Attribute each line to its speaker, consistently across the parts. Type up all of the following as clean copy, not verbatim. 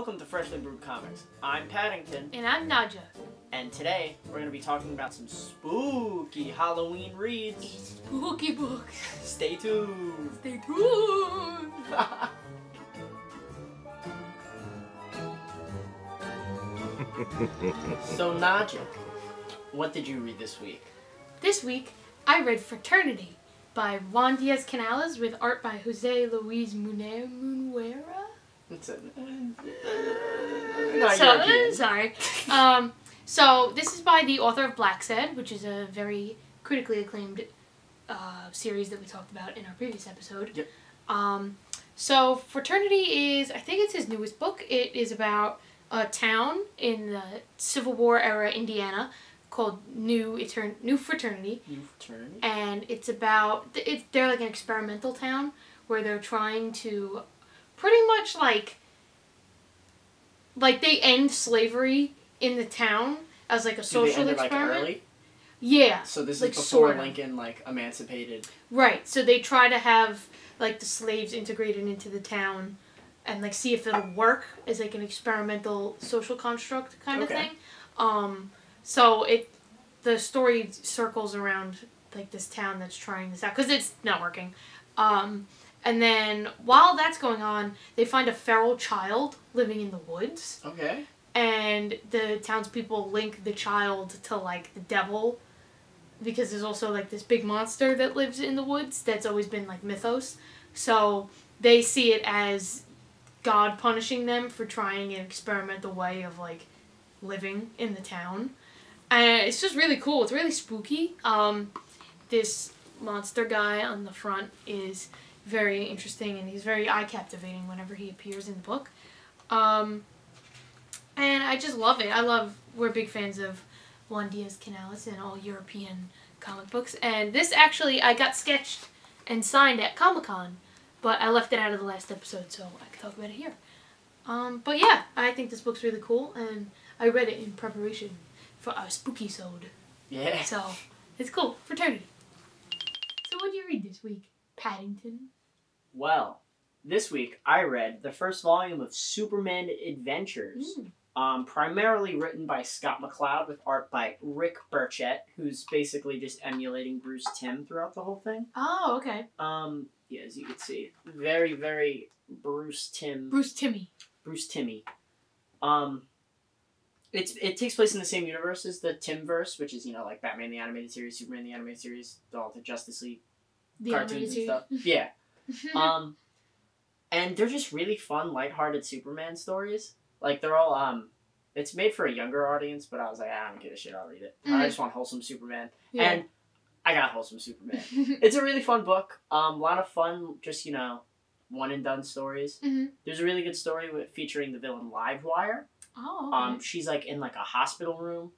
Speaker 1: Welcome to Freshly Brewed Comics. I'm Paddington.
Speaker 2: And I'm Nadja.
Speaker 1: And today, we're going to be talking about some spooky Halloween reads.
Speaker 2: Spooky books.
Speaker 1: Stay tuned.
Speaker 2: Stay tuned.
Speaker 1: So, Nadja, what did you read this week?
Speaker 2: This week, I read Fraternity by Juan Canales with art by Jose Luis Munuera? Sorry. So this is by the author of Black Sad, which is a very critically acclaimed series that we talked about in our previous episode.
Speaker 1: Yep.
Speaker 2: So Fraternity is, I think it's his newest book. It is about a town in the Civil War era Indiana called New Fraternity. New Fraternity. And it's about, they're like an experimental town where they're trying to pretty much like they end slavery in the town as like a social experiment. Like early? Yeah.
Speaker 1: So this
Speaker 2: like,
Speaker 1: is before
Speaker 2: sorta.
Speaker 1: Lincoln like emancipated.
Speaker 2: Right. So they try to have like the slaves integrated into the town and like see if it'll work as like an experimental social construct kind of thing. So the story circles around like this town that's trying this out because it's not working. And then, while that's going on, they find a feral child living in the woods. Okay. And the townspeople link the child to, like, the devil. Because there's also, like, this big monster that lives in the woods that's always been, like, mythos. So, they see it as God punishing them for trying an experimental way of, like, living in the town. And it's just really cool. It's really spooky. This monster guy on the front is very interesting, and he's very eye-captivating whenever he appears in the book. And I just love it. We're big fans of Juan Canales and all European comic books. And this actually, I got sketched and signed at Comic-Con, but I left it out of the last episode, so I could talk about it here. But yeah, I think this book's really cool, and I read it in preparation for our spooky-sode. Yeah. So, it's cool. Fraternity. So what did you read this week, Paddington?
Speaker 1: Well, this week I read the first volume of Superman Adventures, primarily written by Scott McCloud with art by Rick Birchett, who's basically just emulating Bruce Timm throughout the whole thing.
Speaker 2: Oh, okay.
Speaker 1: Yeah, as you can see, very, very Bruce Timmy. It takes place in the same universe as the Timmverse, which is, like Batman the Animated Series, Superman the Animated Series, all the Justice League cartoons and stuff. Yeah. And they're just really fun, lighthearted Superman stories. Like, they're all, it's made for a younger audience, but I was like, I don't give a shit, I'll read it. I just want wholesome Superman. Yeah. And I got wholesome Superman. It's a really fun book. A lot of fun, just, one and done stories. There's a really good story featuring the villain Livewire. Oh, okay. She's, like, in, like, a hospital room,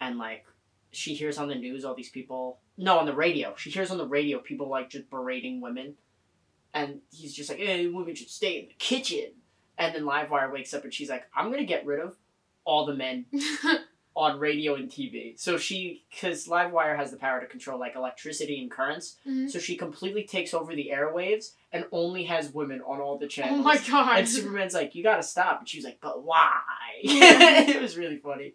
Speaker 1: and, like, she hears on the news all these people... No, on the radio. She hears on the radio people, like, just berating women. And he's just like, hey, women should stay in the kitchen. And then Livewire wakes up and she's like, I'm going to get rid of all the men on radio and TV. So because Livewire has the power to control, like, electricity and currents. So she completely takes over the airwaves and only has women on all the channels.
Speaker 2: Oh my god.
Speaker 1: And Superman's like, you got to stop. And she's like, but why? It was really funny.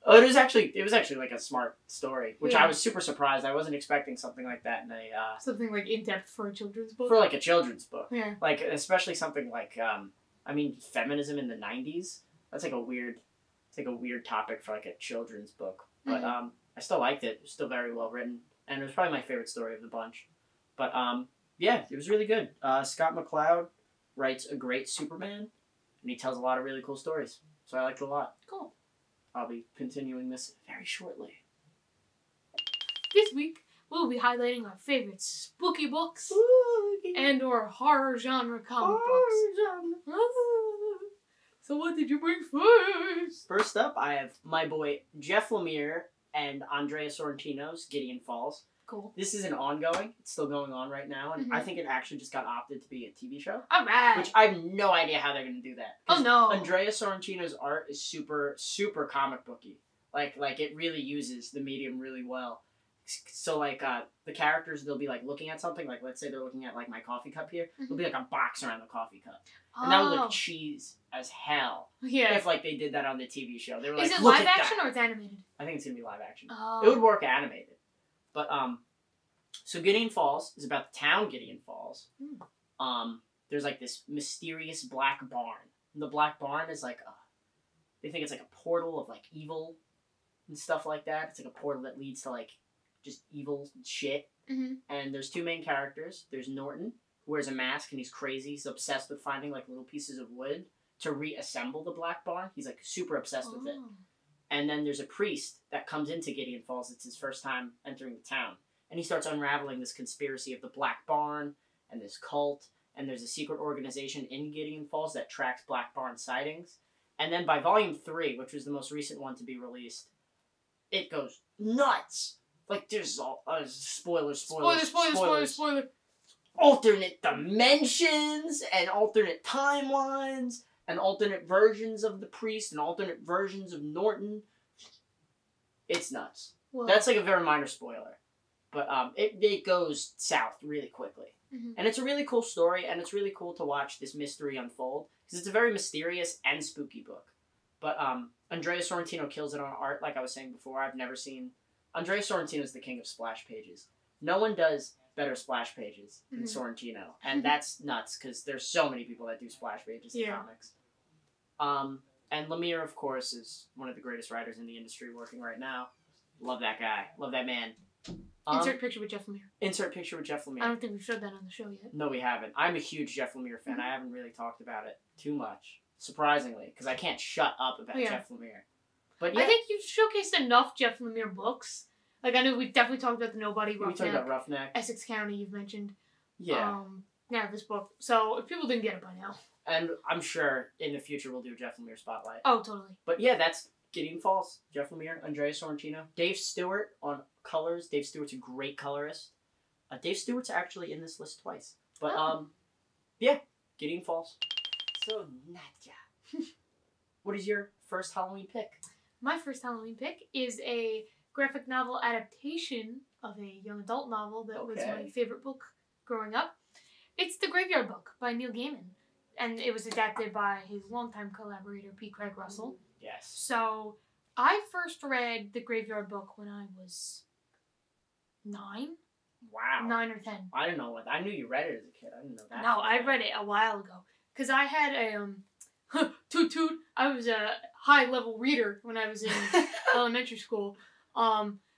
Speaker 1: It was actually like a smart story, which I was super surprised. I wasn't expecting something like that in a
Speaker 2: something like in depth for a children's book.
Speaker 1: For like a children's book,
Speaker 2: yeah.
Speaker 1: Like especially something like feminism in the '90s. That's like a weird topic for like a children's book. But I still liked it. It was still very well written, and it was probably my favorite story of the bunch. But yeah, it was really good. Scott McCloud writes a great Superman, and he tells a lot of really cool stories. So I liked it a lot.
Speaker 2: Cool.
Speaker 1: I'll be continuing this very shortly.
Speaker 2: This week, we'll be highlighting our favorite spooky books and or horror genre comic books. So what did you bring first?
Speaker 1: First up, I have my boy Jeff Lemire and Andrea Sorrentino's Gideon Falls.
Speaker 2: Cool.
Speaker 1: This is an ongoing. It's still going on right now, and I think it actually just got opted to be a TV show.
Speaker 2: All right.
Speaker 1: Which I have no idea how they're going to do that.
Speaker 2: Oh, no.
Speaker 1: Andrea Sorrentino's art is super, super comic booky. Like it really uses the medium really well. So, like, the characters, they'll be, like, looking at something. Like, let's say they're looking at, like, my coffee cup here. There'll be, like, a box around the coffee cup. And that would look cheese as hell.
Speaker 2: Yeah.
Speaker 1: If, like, they did that on the TV show. They were
Speaker 2: Is
Speaker 1: like,
Speaker 2: it
Speaker 1: look
Speaker 2: live
Speaker 1: at
Speaker 2: action
Speaker 1: that.
Speaker 2: or it's animated?
Speaker 1: I think it's going to be live action.
Speaker 2: Oh.
Speaker 1: It would work animated. But, so Gideon Falls is about the town Gideon Falls. There's, like, this mysterious black barn. And the black barn is, like, they think it's, like, a portal of, like, evil and stuff like that. It's, like, a portal that leads to, like, just evil shit.
Speaker 2: Mm-hmm.
Speaker 1: And there's two main characters. There's Norton, who wears a mask and he's crazy. He's obsessed with finding, like, little pieces of wood to reassemble the black barn. He's, like, super obsessed with it. And then there's a priest that comes into Gideon Falls. It's his first time entering the town. And he starts unraveling this conspiracy of the black barn and this cult. And there's a secret organization in Gideon Falls that tracks black barn sightings. And then by volume 3, which was the most recent one to be released, it goes nuts. Like, there's all... spoiler. Alternate dimensions and alternate timelines and alternate versions of the priest and alternate versions of Norton. It's nuts. Well, that's like a very minor spoiler. But it goes south really quickly. Mm-hmm. And it's a really cool story, and it's really cool to watch this mystery unfold. Because it's a very mysterious and spooky book. But Andrea Sorrentino kills it on art, like I was saying before. I've never seen... Andrea Sorrentino is the king of splash pages. No one does better splash pages than Sorrentino. And that's nuts, because there's so many people that do splash pages in comics. And Lemire, of course, is one of the greatest writers in the industry working right now. Love that guy. Love that man.
Speaker 2: Insert picture with Jeff Lemire.
Speaker 1: Insert picture with Jeff Lemire.
Speaker 2: I don't think we've showed that on the show yet.
Speaker 1: No, we haven't. I'm a huge Jeff Lemire fan. I haven't really talked about it too much, surprisingly, because I can't shut up about Jeff Lemire. But yeah.
Speaker 2: I think you've showcased enough Jeff Lemire books. Like, I know we've definitely talked about the Nobody, Roughneck. We talked about Roughneck. Essex County, you've mentioned.
Speaker 1: Yeah.
Speaker 2: This book. So, if people didn't get it by now.
Speaker 1: And I'm sure in the future we'll do a Jeff Lemire spotlight.
Speaker 2: Oh, totally.
Speaker 1: But yeah, that's Gideon Falls. Jeff Lemire, Andrea Sorrentino. Dave Stewart on colors. Dave Stewart's a great colorist. Dave Stewart's actually in this list twice. But, yeah, Gideon Falls. So, Nadja, what is your first Halloween pick?
Speaker 2: My first Halloween pick is a graphic novel adaptation of a young adult novel that was my favorite book growing up. It's The Graveyard Book by Neil Gaiman. And it was adapted by his longtime collaborator, P. Craig Russell.
Speaker 1: Yes.
Speaker 2: So, I first read The Graveyard Book when I was 9.
Speaker 1: Wow.
Speaker 2: 9 or 10.
Speaker 1: I didn't know I knew you read it as a kid. I didn't know that.
Speaker 2: No, I read it a while ago. Because I had a, toot toot, I was a high-level reader when I was in elementary school.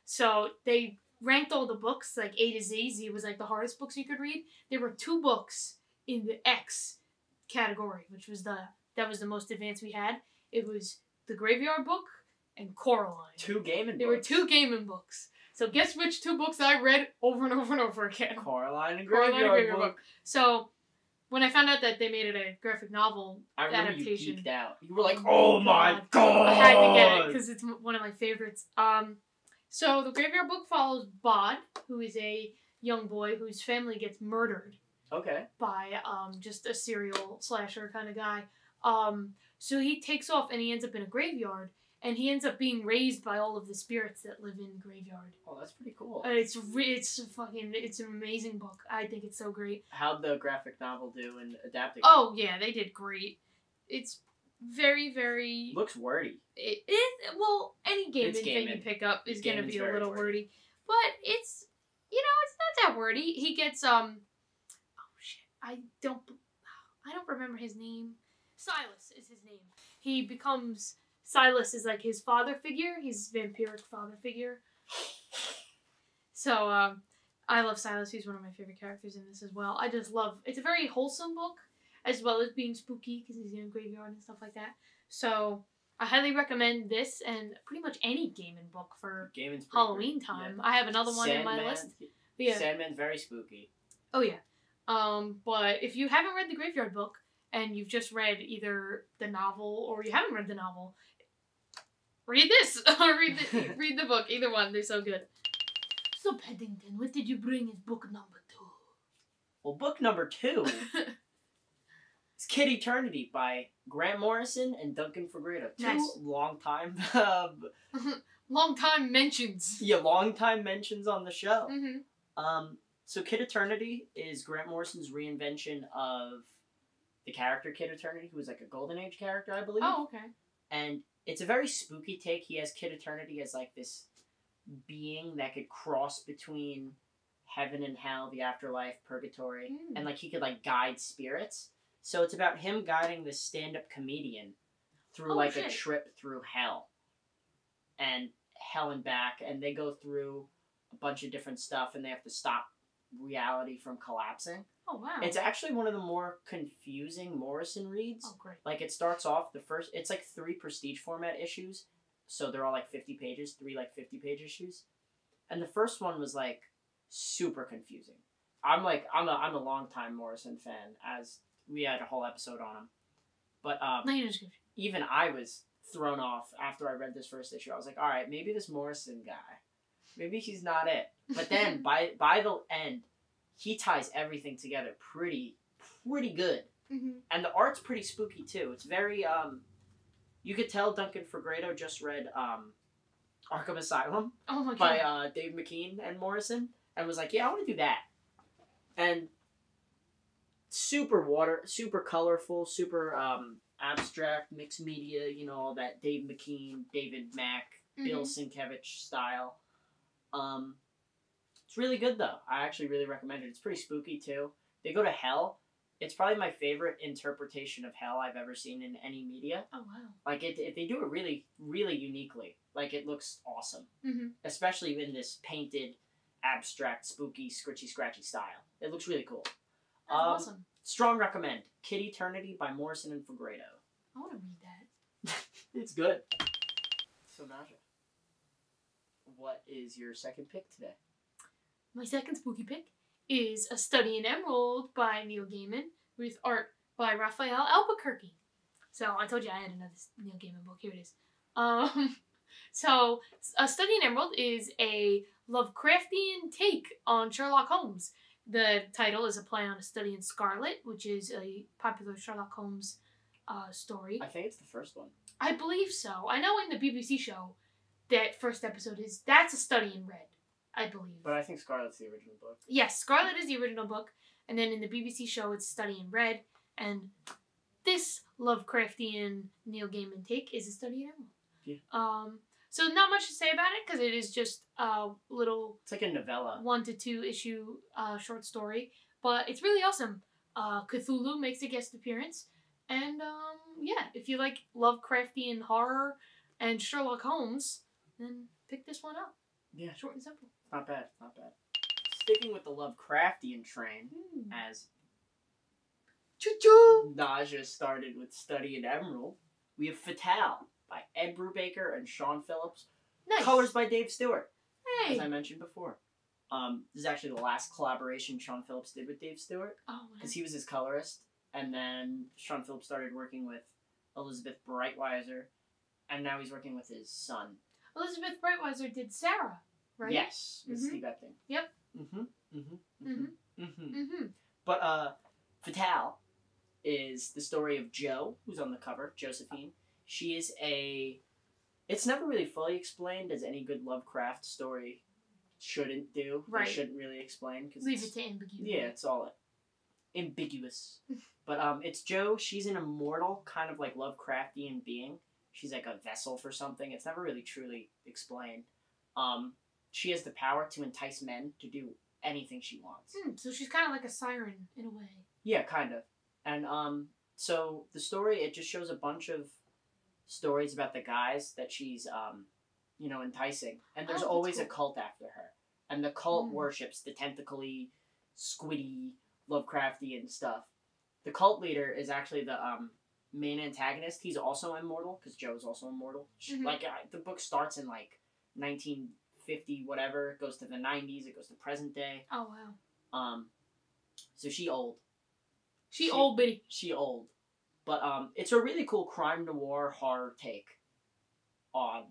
Speaker 2: So they ranked all the books, like A to Z. Z was like the hardest books you could read. There were 2 books in the X category, which was that was the most advanced we had. It was The Graveyard Book and Coraline.
Speaker 1: 2 Gaiman books.
Speaker 2: There were 2 Gaiman books. So guess which 2 books I read over and over and over again.
Speaker 1: Coraline and Graveyard Book.
Speaker 2: So when I found out that they made it a graphic novel adaptation,
Speaker 1: you geeked out. You were like, "Oh my god!"
Speaker 2: I had to get it because it's one of my favorites. So the Graveyard Book follows Bod, who is a young boy whose family gets murdered.
Speaker 1: Okay.
Speaker 2: By just a serial slasher kind of guy. So he takes off and he ends up in a graveyard, and he ends up being raised by all of the spirits that live in the graveyard.
Speaker 1: Oh, that's pretty cool.
Speaker 2: It's an amazing book. I think it's so great.
Speaker 1: How'd the graphic novel do in adapting?
Speaker 2: Oh yeah, they did great. It's very, very...
Speaker 1: Looks wordy.
Speaker 2: Well, any Gaiman thing you pick up is going to be a little wordy. But it's, it's not that wordy. He gets, oh shit, I don't remember his name. Silas is his name. He becomes, Silas is like his father figure. He's vampiric father figure. So, I love Silas. He's one of my favorite characters in this as well. I just love, it's a very wholesome book, as well as being spooky, because he's in a graveyard and stuff like that. So, I highly recommend this, and pretty much any Gaiman book for Halloween time. Yeah. I have another one in my list. Yeah.
Speaker 1: Sandman's very spooky.
Speaker 2: Oh, yeah. But if you haven't read The Graveyard Book, and you've just read either the novel, or you haven't read the novel, read this! Or read the book. Either one. They're so good. So, Paddington, what did you bring as book number 2?
Speaker 1: Well, book number 2 is Kid Eternity by Grant Morrison and Duncan Fegredo.
Speaker 2: Nice.
Speaker 1: Long-time...
Speaker 2: long-time mentions.
Speaker 1: Yeah, long-time mentions on the show.
Speaker 2: Mm-hmm.
Speaker 1: So Kid Eternity is Grant Morrison's reinvention of the character Kid Eternity, who was like a Golden Age character, I believe.
Speaker 2: Oh, okay.
Speaker 1: And it's a very spooky take. He has Kid Eternity as like this being that could cross between heaven and hell, the afterlife, purgatory, and like he could like guide spirits. So it's about him guiding this stand-up comedian through a trip through hell and back, and they go through a bunch of different stuff, and they have to stop reality from collapsing.
Speaker 2: Oh, wow.
Speaker 1: It's actually one of the more confusing Morrison reads.
Speaker 2: Oh, great.
Speaker 1: Like, it starts off, it's like 3 prestige format issues, so they're all like 50 pages, 3 like 50-page issues. And the first one was like super confusing. I'm a long-time Morrison fan, as we had a whole episode on him. But even I was thrown off after I read this first issue. I was like, all right, maybe this Morrison guy, maybe he's not it. But then by the end, he ties everything together pretty good.
Speaker 2: Mm-hmm.
Speaker 1: And the art's pretty spooky too. It's very you could tell Duncan Fegredo just read Arkham Asylum by Dave McKean and Morrison, and was like, yeah, I want to do that. And super colorful, super abstract, mixed media, you know, all that Dave McKean, David Mack, Bill Sienkiewicz style. It's really good though. I actually really recommend it. It's pretty spooky too. They go to hell. It's probably my favorite interpretation of hell I've ever seen in any media.
Speaker 2: Oh, wow.
Speaker 1: Like, they do it really, really uniquely. Like, it looks awesome.
Speaker 2: Mm-hmm.
Speaker 1: Especially in this painted, abstract, spooky, scratchy style. It looks really cool.
Speaker 2: That's awesome.
Speaker 1: Strong recommend. Kid Eternity by Morrison and Fegredo.
Speaker 2: I want to read that.
Speaker 1: It's good. So, Naja, what is your second pick today?
Speaker 2: My second spooky pick is A Study in Emerald by Neil Gaiman with art by Rafael Albequerque. So, I told you I had another Neil Gaiman book. Here it is. So, A Study in Emerald is a Lovecraftian take on Sherlock Holmes. The title is a play on A Study in Scarlet, which is a popular Sherlock Holmes story.
Speaker 1: I think it's the first one.
Speaker 2: I believe so. I know in the BBC show, that first episode that's A Study in Red, I believe.
Speaker 1: But I think Scarlet's the original book.
Speaker 2: Yes, Scarlet is the original book, and then in the BBC show, it's Study in Red, and this Lovecraftian Neil Gaiman take is A Study in Emerald.
Speaker 1: Yeah.
Speaker 2: So not much to say about it, because it is just a little...
Speaker 1: It's like a novella.
Speaker 2: 1 to 2 issue short story. But it's really awesome. Cthulhu makes a guest appearance. And, yeah, if you like Lovecraftian horror and Sherlock Holmes, then pick this one up.
Speaker 1: Yeah.
Speaker 2: Short and simple.
Speaker 1: Not bad. Sticking with the Lovecraftian train, as Naja started with Study in Emerald, we have Fatale by Ed Brubaker and Sean Phillips.
Speaker 2: Nice.
Speaker 1: Colors by Dave Stewart.
Speaker 2: Hey.
Speaker 1: As I mentioned before. This is actually the last collaboration Sean Phillips did with Dave Stewart.
Speaker 2: Oh,
Speaker 1: because he was his colorist. And then Sean Phillips started working with Elizabeth Breitweiser. And now he's working with his son.
Speaker 2: Elizabeth Breitweiser did Sarah, right?
Speaker 1: Yes. With Steve Epting.
Speaker 2: Yep.
Speaker 1: But Fatale is the story of Jo, who's on the cover, Josephine. She is it's never really fully explained, as any good Lovecraft story shouldn't do.
Speaker 2: Right.
Speaker 1: They shouldn't really explain.
Speaker 2: Leave it to ambiguity.
Speaker 1: Yeah, it's all ambiguous. But it's Jo. She's an immortal, kind of like Lovecraftian being. She's like a vessel for something. It's never really truly explained. She has the power to entice men to do anything she wants.
Speaker 2: So she's kind of like a siren, in a way.
Speaker 1: Yeah, kind of. And so the story, it just shows a bunch of stories about the guys that she's, enticing. And there's always a cult after her. And the cult worships the tentacly, squiddy, Lovecraftian stuff. The cult leader is actually the main antagonist. He's also immortal, because Jo's also immortal. The book starts in, 1950, whatever. It goes to the 90s. It goes to present day.
Speaker 2: Oh, wow.
Speaker 1: So she old.
Speaker 2: She old, bitty.
Speaker 1: She old. But it's a really cool crime noir horror take on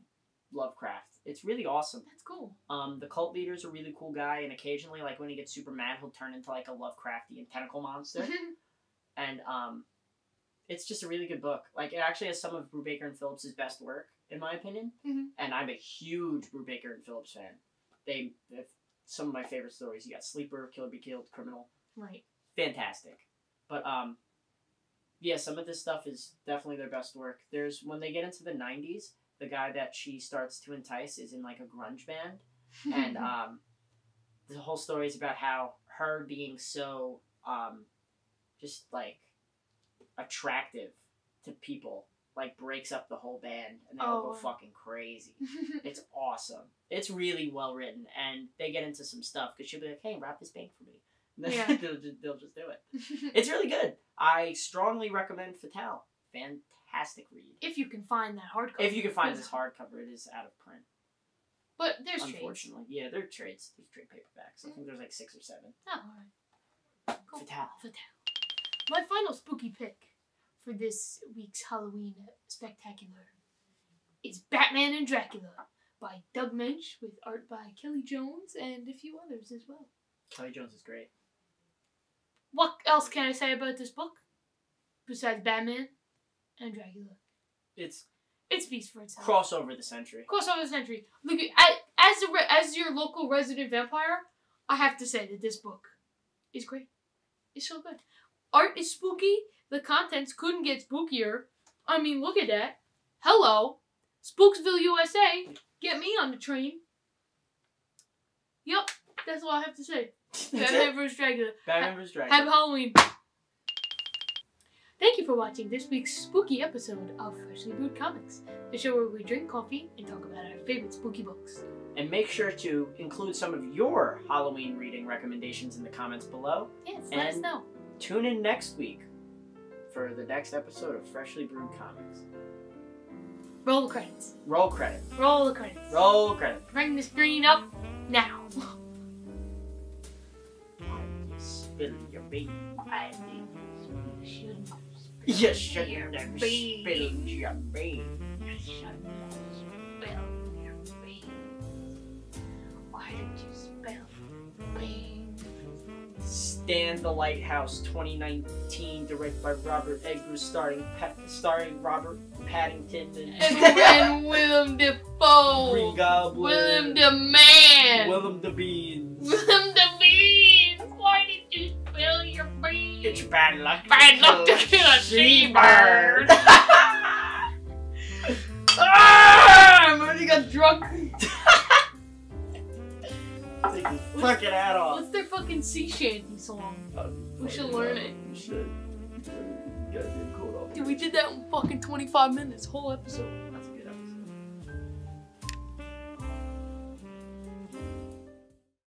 Speaker 1: Lovecraft. It's really awesome.
Speaker 2: That's cool.
Speaker 1: The cult leader's a really cool guy, and occasionally, when he gets super mad, he'll turn into, a Lovecraftian tentacle monster. And it's just a really good book. It actually has some of Brubaker and Phillips' best work, in my opinion. And I'm a huge Brubaker and Phillips fan. They have some of my favorite stories. You got Sleeper, Kill or Be Killed, Criminal.
Speaker 2: Right.
Speaker 1: Fantastic. But Yeah, some of this stuff is definitely their best work. There's when they get into the 90s, the guy that she starts to entice is in like a grunge band, and the whole story is about how her being so just like attractive to people like breaks up the whole band and they all go fucking crazy. It's awesome. It's really well written, and they get into some stuff because she'll be like, "Hey, rap this bank for me." And then they'll just do it. It's really good. I strongly recommend Fatale. Fantastic read.
Speaker 2: If you can find that hardcover.
Speaker 1: If you can find this hardcover, it is out of print.
Speaker 2: But there's
Speaker 1: unfortunately, trades. Yeah, there are trades. There's trade paperbacks. I think there's like 6 or 7.
Speaker 2: Oh, alright. Cool.
Speaker 1: Fatale.
Speaker 2: My final spooky pick for this week's Halloween spectacular is Batman and Dracula by Doug Moench with art by Kelley Jones and a few others as well.
Speaker 1: Kelley Jones is great.
Speaker 2: What else can I say about this book besides Batman and Dracula? It speaks for itself.
Speaker 1: Crossover the century.
Speaker 2: Crossover the century. Look, as your local resident vampire, I have to say that this book is great. It's so good. Art is spooky. The contents couldn't get spookier. I mean, look at that. Hello. Spooksville, USA. Get me on the train. Yep. That's all I have to say. Batman vs. Dracula.
Speaker 1: Batman vs. Dracula.
Speaker 2: Happy Halloween. Thank you for watching this week's spooky episode of Freshly Brewed Comics, the show where we drink coffee and talk about our favorite spooky books.
Speaker 1: And make sure to include some of your Halloween reading recommendations in the comments below.
Speaker 2: Yes, let us know.
Speaker 1: Tune in next week for the next episode of Freshly Brewed Comics.
Speaker 2: Roll the credits.
Speaker 1: Roll credits.
Speaker 2: Roll the credits.
Speaker 1: Roll credits.
Speaker 2: Bring the screen up now.
Speaker 1: Spill your beans.
Speaker 2: You
Speaker 1: shouldn't have spilled your beans.
Speaker 2: You shouldn't have spilled your beans. Why did you spill beans?
Speaker 1: Stand the Lighthouse 2019, directed by Robert Eggers, starring Robert Paddington
Speaker 2: and Willem Dafoe.
Speaker 1: Green Goblin.
Speaker 2: Willem the Man.
Speaker 1: Willem the Beans.
Speaker 2: Willem the Beans. Why did you spill your beans?
Speaker 1: It's bad luck.
Speaker 2: Bad luck to kill a seabird.
Speaker 1: I'm already got drunk. Take your fucking hat off.
Speaker 2: What's their fucking sea shanty song? We should learn it.
Speaker 1: We should. Gotta get cool off.
Speaker 2: Dude, we did that in fucking 25 minutes, whole episode.